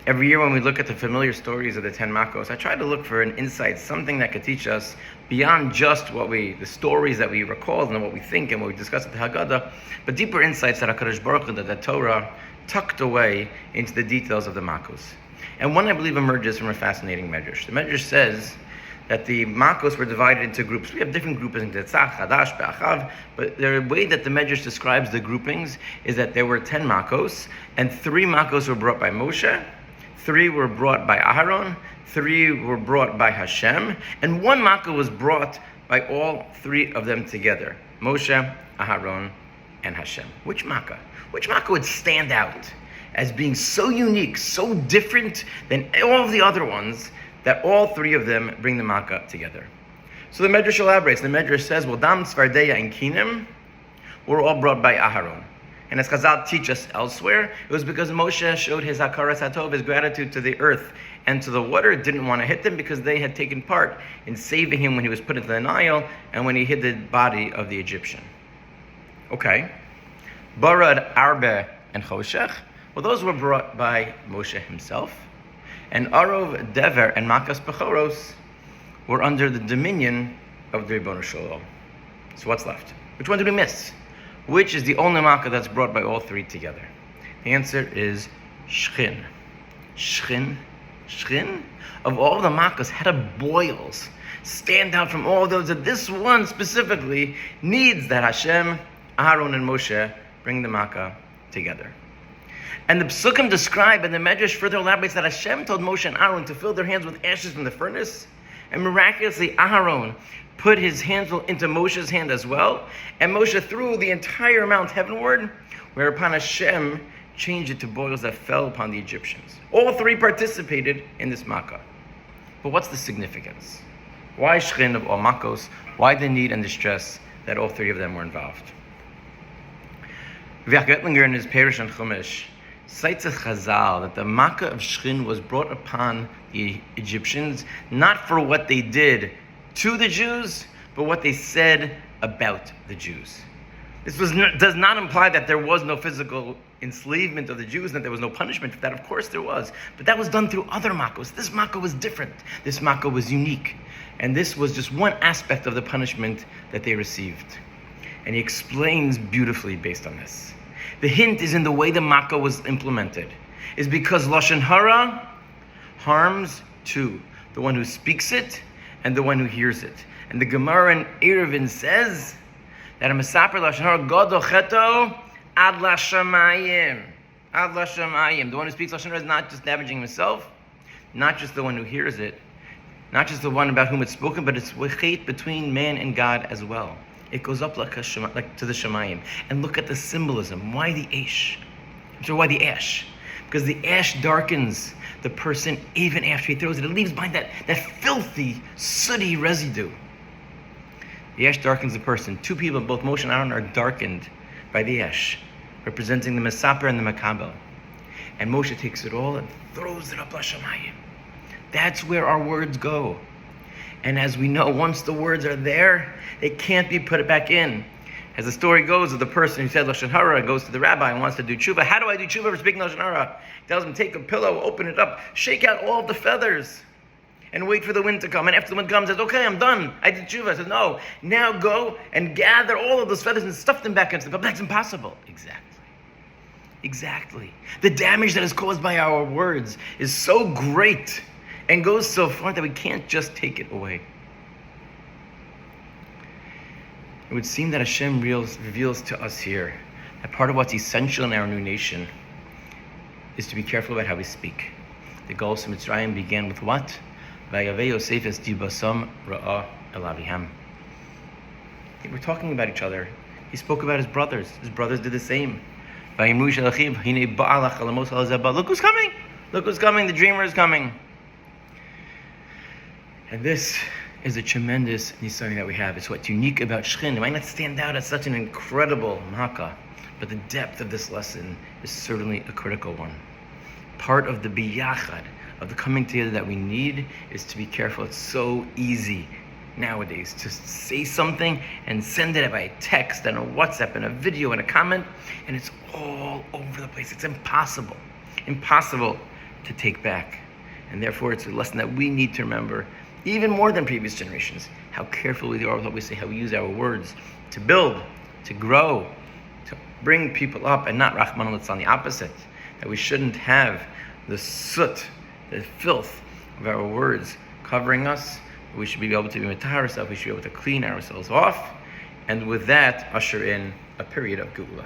Every year when we look at the familiar stories of the 10 Makos, I try to look for an insight, something that could teach us beyond just the stories that we recall and what we think and what we discuss at the Haggadah, but deeper insights that HaKadosh Baruch Hu, that the Torah tucked away into the details of the Makos. And one, I believe, emerges from a fascinating medrash. The medrash says that the Makos were divided into groups. We have different groupings, Tetzach, Chadash, Be'achav, but the way that the medrash describes the groupings is that there were 10 Makos, and 3 Makos were brought by Moshe, 3 were brought by Aharon, 3 were brought by Hashem, and 1 Makkah was brought by all 3 of them together, Moshe, Aharon, and Hashem. Which Makkah? Which Makkah would stand out as being so unique, so different than all of the other ones, that all 3 of them bring the Makkah together? So the Medrash elaborates. The Medrash says, well, Dam, Tzvardeya, and Kinim were all brought by Aharon. And as Chazal teach us elsewhere, it was because Moshe showed his hakaras hatov, his gratitude to the earth and to the water, didn't want to hit them because they had taken part in saving him when he was put into the Nile and when he hid the body of the Egyptian. Okay. Barad, Arbe, and Choshech, well, those were brought by Moshe himself. And Arov, Dever, and Makas Bechoros were under the dominion of the Ribono Shel Olam. So what's left? Which one did we miss? Which is the only Makkah that's brought by all 3 together? The answer is Shchin. Shchin. Shchin, of all the Makkahs, head of boils, stand out from all those, that this one specifically needs that Hashem, Aaron, and Moshe bring the Makkah together. And the Psukim describe, and the Medrash further elaborates, that Hashem told Moshe and Aaron to fill their hands with ashes from the furnace, and miraculously Aaron put his hands into Moshe's hand as well, and Moshe threw the entire amount heavenward, whereupon Hashem changed it to boils that fell upon the Egyptians. All 3 participated in this Makkah. But what's the significance? Why Shchin of all Makkos? Why the need and distress that all 3 of them were involved? V'ach Getlinger in his Parish on Chumash cites a Chazal that the Makkah of Shchin was brought upon the Egyptians not for what they did to the Jews, but what they said about the Jews. This does not imply that there was no physical enslavement of the Jews and that there was no punishment for that. Of course there was. But that was done through other Makkos. This Makkah was different. This Makkah was unique. And this was just one aspect of the punishment that they received. And he explains beautifully based on this. The hint is in the way the Makkah was implemented. Is because Lashon Hara harms 2. The one who speaks it and the one who hears it. And the Gemara in Eruvin says that a Mesaper Lashon Hara Gadol Cheto Ad Lashamayim. Ad Lashamayim. The one who speaks Lashon Hara is not just damaging himself, not just the one who hears it, not just the one about whom it's spoken, but it's hate between man and God as well. It goes up like to the Shemayim. And look at the symbolism. Why the ash? So why the ash? Because the ash darkens the person even after he throws it. It leaves behind that filthy, sooty residue. The ash darkens the person. 2 people, both Moshe and Aaron, are darkened by the ash, representing the Mesaper and the Makabel. And Moshe takes it all and throws it up Lashamayim. That's where our words go. And as we know, once the words are there, they can't be put back in. As the story goes of the person who said Lashon Hara goes to the rabbi and wants to do tshuva. How do I do tshuva for speaking Lashon Hara? He tells him, take a pillow, open it up, shake out all of the feathers, and wait for the wind to come. And after the wind comes, he says, okay, I'm done. I did tshuva. I said, no, now go and gather all of those feathers and stuff them back into the cup. That's impossible. Exactly. The damage that is caused by our words is so great and goes so far that we can't just take it away. It would seem that Hashem reveals to us here that part of what's essential in our new nation is to be careful about how we speak. The Golus of Mitzrayim began with what? Vayaveh Yosef es dibasam ra'a el aviham. They were talking about each other. He spoke about his brothers. His brothers did the same. Look who's coming! Look who's coming! The dreamer is coming! And this is a tremendous nisayon that we have. It's what's unique about Shchin. It might not stand out as such an incredible Makkah, but the depth of this lesson is certainly a critical one. Part of the biyachad, of the coming together that we need, is to be careful. It's so easy nowadays to say something and send it by a text and a WhatsApp and a video and a comment, and it's all over the place. It's impossible to take back. And therefore, it's a lesson that we need to remember, even more than previous generations, how careful we are with what we say, how we use our words to build, to grow, to bring people up, and not Rahman al the opposite, that we shouldn't have the soot, the filth of our words covering us. We should be able to be mitahar ourselves, we should be able to clean ourselves off, and with that, usher in a period of Geula.